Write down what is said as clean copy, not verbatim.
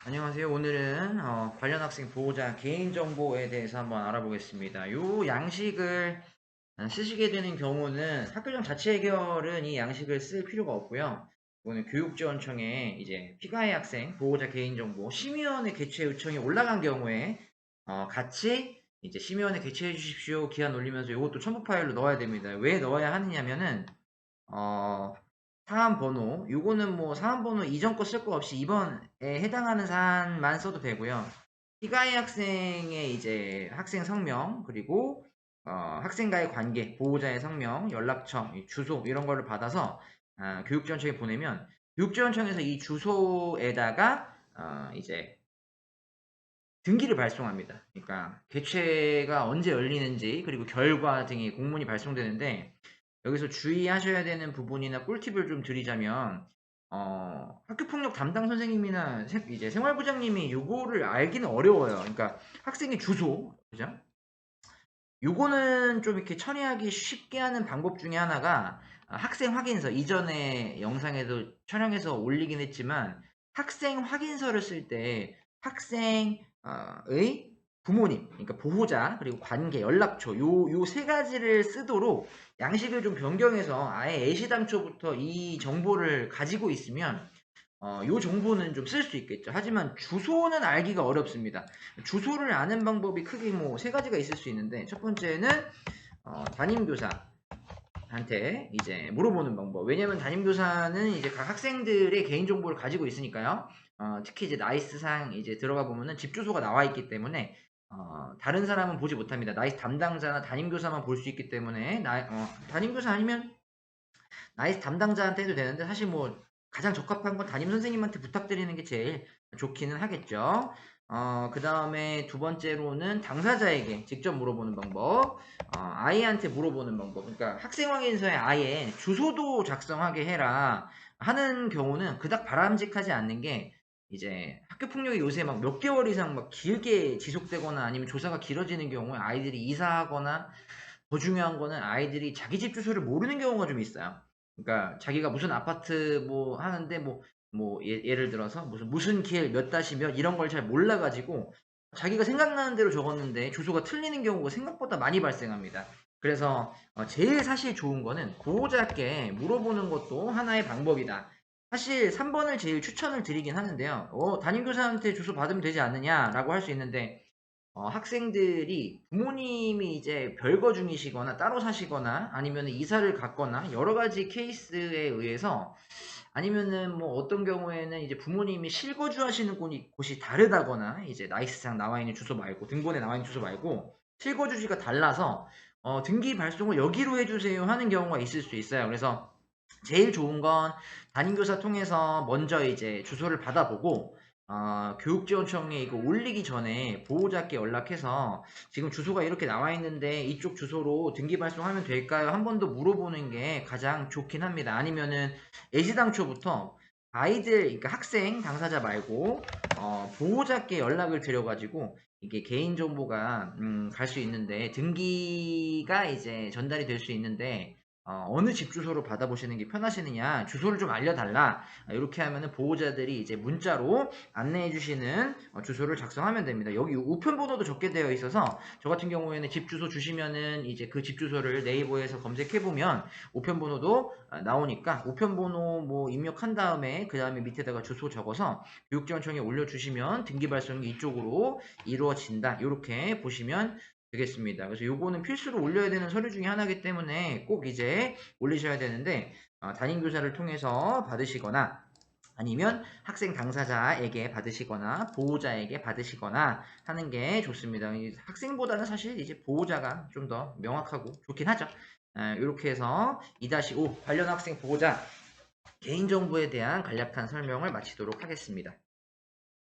안녕하세요. 오늘은 관련 학생 보호자 개인정보에 대해서 한번 알아보겠습니다. 요 양식을 쓰시게 되는 경우는 학교장 자체 해결은 이 양식을 쓸 필요가 없고요. 이거는 교육지원청에 이제 피가해 학생 보호자 개인정보 심의위원회 개최 요청이 올라간 경우에 같이 이제 심의위원회 개최해 주십시오 기한 올리면서 이것도 첨부 파일로 넣어야 됩니다. 왜 넣어야 하느냐면은 어, 사안 번호, 요거는 뭐 사안 번호 이전 거 쓸 거 없이 이번에 해당하는 사안만 써도 되고요. 피가해 학생의 이제 학생 성명, 그리고 학생과의 관계, 보호자의 성명, 연락처, 주소 이런 거를 받아서 교육지원청에 보내면 교육지원청에서 이 주소에다가 이제 등기를 발송합니다. 그러니까 개최가 언제 열리는지 그리고 결과 등이 공문이 발송되는데 여기서 주의하셔야 되는 부분이나 꿀팁을 좀 드리자면 학교폭력 담당 선생님이나 이제 생활부장님이 요거를 알기는 어려워요. 그러니까 학생의 주소, 그죠? 요거는 좀 이렇게 처리하기 쉽게 하는 방법 중에 하나가 학생 확인서, 이전에 영상에도 촬영해서 올리긴 했지만 학생 확인서를 쓸 때 학생의 부모님, 그러니까 보호자, 그리고 관계, 연락처 요 세 가지를 쓰도록 양식을 좀 변경해서 아예 애시당초부터 이 정보를 가지고 있으면 요 정보는 좀 쓸 수 있겠죠. 하지만 주소는 알기가 어렵습니다. 주소를 아는 방법이 크게 뭐 세 가지가 있을 수 있는데 첫 번째는 담임교사한테 이제 물어보는 방법. 왜냐면 담임교사는 이제 각 학생들의 개인정보를 가지고 있으니까요. 특히 이제 나이스상 이제 들어가 보면은 집 주소가 나와 있기 때문에 다른 사람은 보지 못합니다. 나이스 담당자나 담임교사만 볼 수 있기 때문에 담임교사 아니면 나이스 담당자한테 해도 되는데 사실 뭐 가장 적합한 건 담임 선생님한테 부탁드리는 게 제일 좋기는 하겠죠. 그 다음에 두 번째로는 당사자에게 직접 물어보는 방법, 아이한테 물어보는 방법. 그러니까 학생 확인서에 아예 주소도 작성하게 해라 하는 경우는 그닥 바람직하지 않는 게 이제 학교 폭력이 요새 막 몇 개월 이상 막 길게 지속되거나 아니면 조사가 길어지는 경우에 아이들이 이사하거나 더 중요한 거는 아이들이 자기 집 주소를 모르는 경우가 좀 있어요. 그러니까 자기가 무슨 아파트 뭐 하는데 뭐 예를 들어서 무슨 길 몇 다시 몇 이런 걸 잘 몰라가지고 자기가 생각나는 대로 적었는데 주소가 틀리는 경우가 생각보다 많이 발생합니다. 그래서 제일 사실 좋은 거는 보호자께 물어보는 것도 하나의 방법이다. 사실 3번을 제일 추천을 드리긴 하는데요. 담임교사한테 주소 받으면 되지 않느냐라고 할 수 있는데 학생들이 부모님이 이제 별거 중이시거나 따로 사시거나 아니면 이사를 갔거나 여러 가지 케이스에 의해서 아니면은 뭐 어떤 경우에는 이제 부모님이 실거주 하시는 곳이 다르다거나 이제 나이스상 나와 있는 주소 말고 등본에 나와 있는 주소 말고 실거주지가 달라서 등기 발송을 여기로 해주세요 하는 경우가 있을 수 있어요. 그래서 제일 좋은 건 담임교사 통해서 먼저 이제 주소를 받아보고 교육지원청에 이거 올리기 전에 보호자께 연락해서 지금 주소가 이렇게 나와 있는데 이쪽 주소로 등기 발송하면 될까요? 한 번 더 물어보는 게 가장 좋긴 합니다. 아니면은 애시당초부터 아이들, 그러니까 학생 당사자 말고 보호자께 연락을 드려가지고 이게 개인정보가 갈 수 있는데 등기가 이제 전달이 될 수 있는데 어느 집 주소로 받아보시는 게 편하시느냐 주소를 좀 알려달라 이렇게 하면은 보호자들이 이제 문자로 안내해 주시는 주소를 작성하면 됩니다. 여기 우편번호도 적게 되어 있어서 저 같은 경우에는 집 주소 주시면은 이제 그 집 주소를 네이버에서 검색해 보면 우편번호도 나오니까 우편번호 뭐 입력한 다음에 그 다음에 밑에다가 주소 적어서 교육지원청에 올려주시면 등기 발송이 이쪽으로 이루어진다 이렇게 보시면 되겠습니다. 그래서 요거는 필수로 올려야 되는 서류 중에 하나이기 때문에 꼭 이제 올리셔야 되는데 담임교사를 통해서 받으시거나 아니면 학생 당사자에게 받으시거나 보호자에게 받으시거나 하는 게 좋습니다. 학생보다는 사실 이제 보호자가 좀 더 명확하고 좋긴 하죠. 이렇게 해서 2-5 관련 학생 보호자 개인정보에 대한 간략한 설명을 마치도록 하겠습니다.